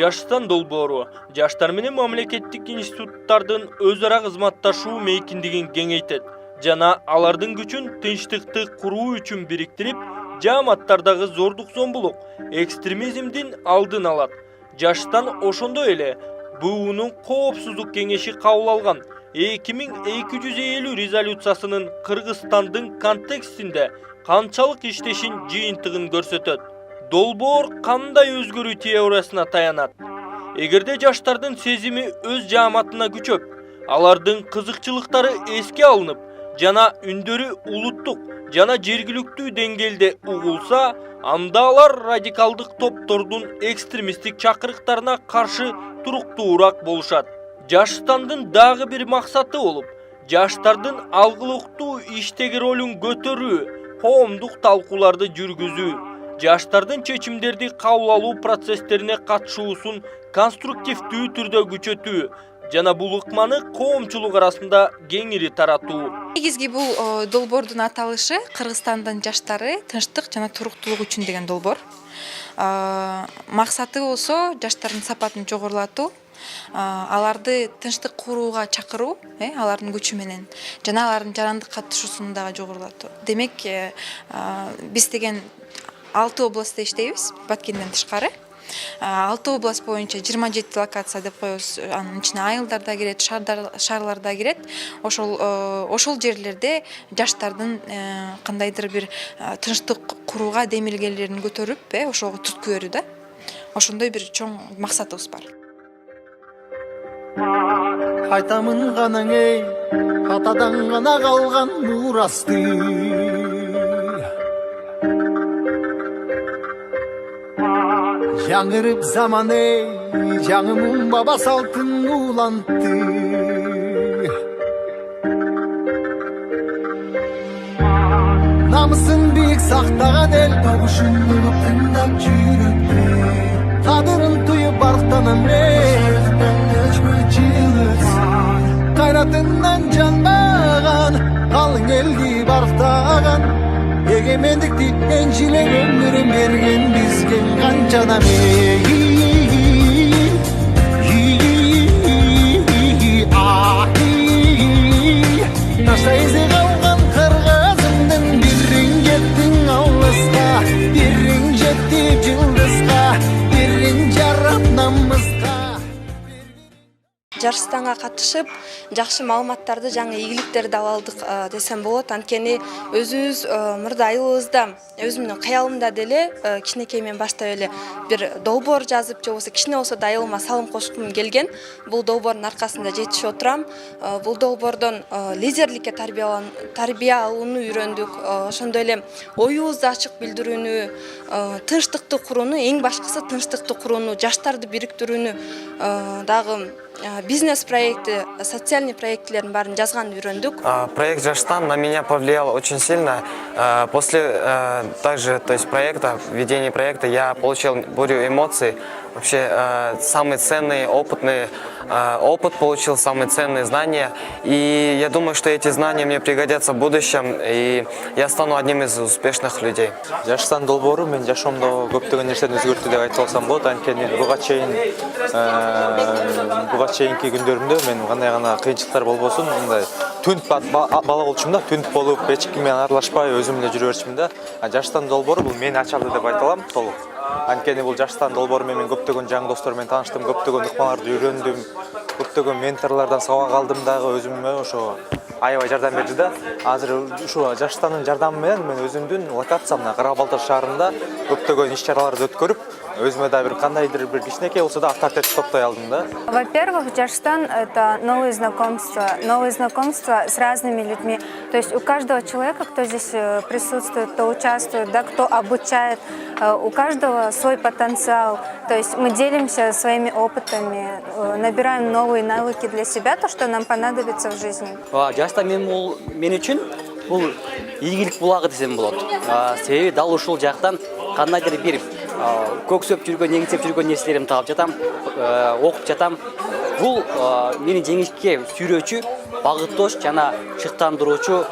Жаштан долбоору жаштар менен мамлекеттик институттардын өз ара кызматташуу мейкиндигин кеңейтет жана алардын күчүн тынчтыкты куруу үчүн бириктирип, жааматтардагы зордук зомбулук, экстремизмдин алдын алат. Жаштан ошондой эле БУнун коопсуздук кеңеши кабыл алган 2250 резолюциясынын Кыргызстандын контекстинде канчалык иштешин жыйынтыгын көрсөтөт. Долбоор кандай өзгөрүү теориясына таянат? Эгерде жаштардын сезими өз жааматына күчөп, алардын кызыкчылыктары эске алынып, жана үндөрү улуттук жана жергиликтүү деңгээлде угулса, анда алар радикалдык топтордун экстремисттик чакырыктарына каршы туруктуураак болушат. Жаштандын дагы бир максаты болуп, жаштардын алгылыктуу иштеги ролун көтөрүү, коомдук талкууларды жүргүзүү, жаштардын чечимдерди кабыл алуу процесстерине катышуусун конструктивдүү түрдө күчөтүү жана бул ыкманы коомчулук арасында кеңири таратуу. Негизги бул долбоордун аталышы Кыргызстандын жаштары тынчтык жана туруктуулук үчүн деген долбоор. Максаты болсо жаштардын сапатын жогорулатуу, аларды тынчтык курууга чакыруу, алардын күчү менен жана алардын жарандык катышуусун дагы жогорулатуу. Демек, биз деген 6 областта иштейбиз, Баткенден тышкары. 6 област боюнча 27 локация деп коебуз. Анын ичине айылдар да кирет, шаарлар да кирет. Ошол жерлерде жаштардын кандайдыр бир тынчтык курууга демилгелерин көтөрүп, ошого түрткү берүү да. Ошондой бир чоң максатыбыз бар. Айтамын ганаң эй, атадан гана калган мурасты. Жаңырып заман эй, жаңымын баба салтын улантты. Намысын бийик сактаган эл, тогушун угуп тыңдап жүрүптү. Кадырын туюп барктанам кайратынан жанбаган, калың элди барктаган. Эгемендикти энчилек өмүрүн берген бизге канча адам Ташта изи калган кыргызымдын бириң кеттиң алыска, бириң жетти жылдызга, бириң жарап намыска. Жарыстанга катышып, жакшы маалыматтарды, жаңы ийгиликтерди ала алдык десем болот. Анткени өзүбүз мурда айылыбызда, өзүмдүн кыялымда деле кичинекей мен баштап эле бир долбоор жазып, же болбосо кичине болсо да айылыма салым кошкум келген. Бул долбоордун аркасында жетишип отурам. Бул долбоордон лидерликке тарбия алууну үйрөндүк. Ошондой эле оюбузду ачык билдирүүнү, тынчтыкты курууну, эң башкысы тынчтыкты курууну, жаштарды бириктирүүнү, дагы бизнес проекты, социальный проектлерин баарын жазганды үйрөндүк. Проект «Жаштан» на меня повлиял очень сильно. После также, то есть проекта, введения проекта, я получил бурю эмоций. Вообще самый ценный, опыт получил, самые ценные знания. И я думаю, что эти знания мне пригодятся в будущем, и я стану одним из успешных людей. Жаштан долбоору мен жашоомдо көптөгөн нерсени өзгөрттү деп айта алсам болот. Анткени буга чейинки күндөрүмдө мен кандай гана кыйынчылыктар болбосун, мындай түнүп бала болчумун да, түнүп болуп, эч ким менен аралашпай өзүм эле жүрө берчүмүн да. Жаштан долбоору бул мени ачарды деп айта алам толук. Анткени бул жаштан долбоору менен көптөгөн жаңы достор менен тааныштым, көптөгөн ыкмаларды үйрөндүм, көптөгөн менторлордон сабак алдым дагы, өзүмө ошо аябай жардам берди да. Азыр ушу жаштандын жардамы менен мен өзүмдүн локациямда Кара Балта шаарында көптөгөн иш-чараларды өткөрүп, өзүмө да бир кандайдыр бир кичинекей болсо да авторитет топтой алдым да. Во-первых, Жаштан — это новые знакомства с разными людьми. То есть у каждого человека, кто здесь присутствует, кто участвует, да, кто обучает, у каждого свой потенциал. То есть мы делимся своими опытами, набираем новые навыки для себя, то, что нам понадобится в жизни. Жаштан мен үчүн бул ийгилик булагы десем болот. Себеби дал ушул жактан кандайдыр бир көксөп жүргөн, негизеп жүргөн нерселеримди таап жатам, окуп жатам. Бул мени жеңишке сүйрөөчү, багыттош жана шыктандыруучу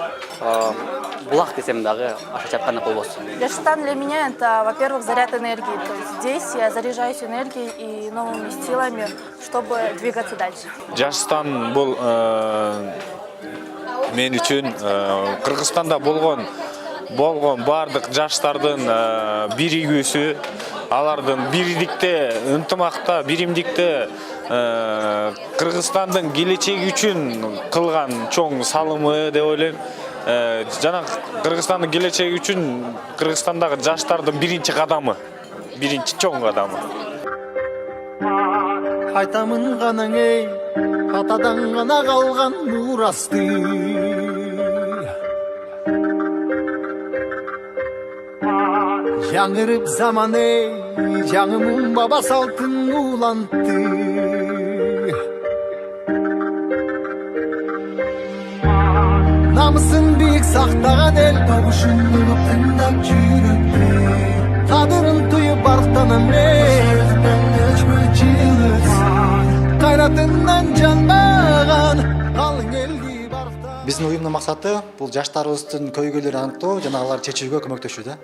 булак десем дагы ашык жаткандык болбос. Джаштан для меня это, во-первых, заряд энергии. То есть здесь я заряжаюсь энергией и новыми силами, чтобы двигаться дальше. Жаштан бул мен үчүн Кыргызстанда болгон бардык жаштардын биригүүсү, алардын биrdikte, ынтымакта, биримдикте Кыргызстандын келечеги үчүн кылган чоң салымы деп ойлойм. Жана Кыргызстандын келечеги үчүн Кыргызстандагы жаштардын биринчи кадамы, биринчи чоң кадамы. Айтамын ғана ей, атадан ғана қалған мурасты. Жаңырып заман ей, жаңымын баба салтын улантты. Намысын биік сақтаған ел, табышын ұғып тыңдап жүректе. Қадырын тұйып арықтанам қайратынан жанбаған қалың елді барықта. Биздин уюмдун максаты бул жаштарыбыздын көйгөйлөрүн аныктоо жана аларды чечүүгө көмөктөшүү да.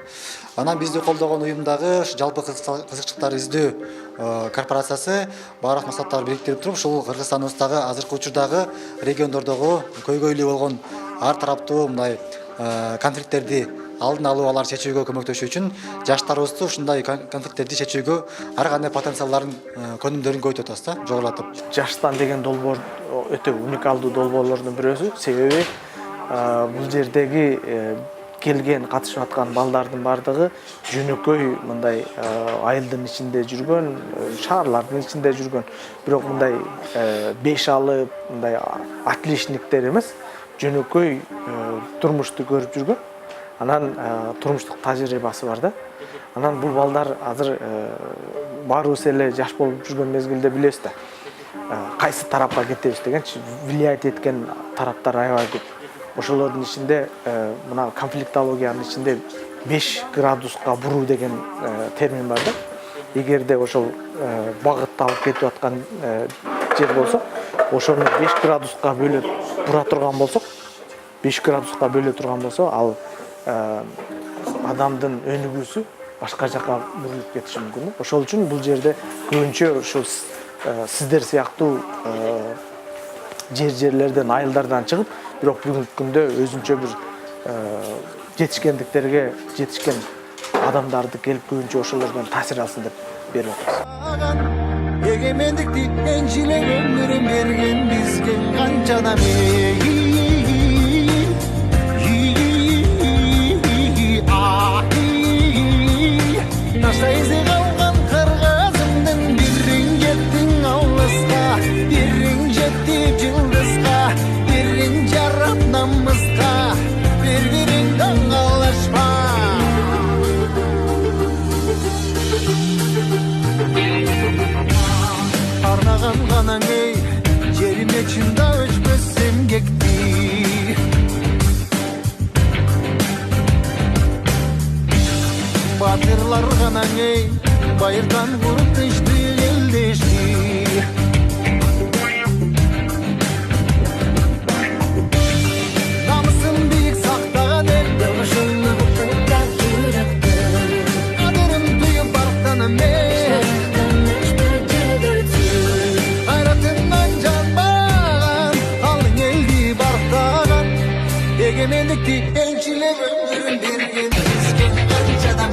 Анан бизди колдогон уюмдагы жалпы кызыкчылыктар издөө корпорациясы баардык максаттарды бириктирип туруп, ушул Кыргызстаныбыздагы азыркы учурдагы региондордогу көйгөйлүү болгон ар тараптуу мындай конфликттерди алдын алуу, алар чечүүгө көмөктөшүү үчүн жаштарыбызды ушундай конфликттерди чечүүгө ар кандай потенциалдарын, көнүмдөрүн көбөйтүп атабыз да, жогорулатып. Жаштан деген долбоор өтө уникалдуу долбоорлордун бирөөсү. Себеби бул жердеги келген катышып аткан балдардын бардыгы жөнөкөй мындай айылдын ичинде жүргөн, шаарлардын ичинде жүргөн, бирок мындай беш алып, мындай отличниктер эмес, жөнөкөй турмушту көрүп жүргөн. Анан турмуштук тажрыйбасы бар да. Анан бул балдар азыр баарыбыз эле жаш болуп жүргөн мезгилде билебиз да. Кайсы тарапка кетебиз дегенчи влиять эткен тараптар аябай көп. Ошолордун ичинде мына конфликтологиянын ичинде 5 градуска буруу деген термин бар да. Эгерде ошол багытты алып кетип аткан жер болсо, ошону 5 градуска бөлөп бура турган болсок, 5 градуска бөлө турган болсо, ал адамдын өнүгүүсү башка жака бурулуп кетиши мүмкүн. Ошол үчүн бул жерде көбүнчө ушул сиздер сыяктуу жерлерден, айылдардан чыгып, бирок бүгүнкү күндө өзүнчө бир жетишкендиктерге жетишкен адамдарды келип көбүнчө ошолордон таасир алсын деп берип атабыз. Эгемендикти энчилеп өмүрүн берген бизге канча адам Taşlayızı kalkan kırgızımdın Birrin jettin avlısqa Birrin jettip yıldızqa Birrin jarrap namızqa Bir-birinden alışma Arnağan kanan ey Jerim içinde öçmözsem gekti Batırlar kanan ey Bayırdan vurup tıştı eldeşti Namısın büyük saktağın el Yavaşını bıktıktan yürekte Adırım duyup barktanım ey Hayratından can bağan Alın eldi barktağın Egemenlikti elçile ömrün bir gün Bizgen kançadan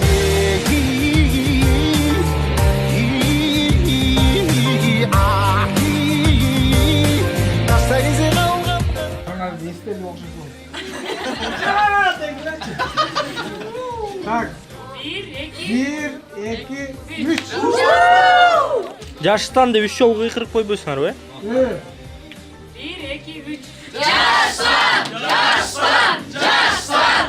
Так. 1, 2, 3. Жаштан деп 3 жолу кыйкырып койбойсуңар бе? 1, 2, 3. Жаштан! Жаштан! Жаштан!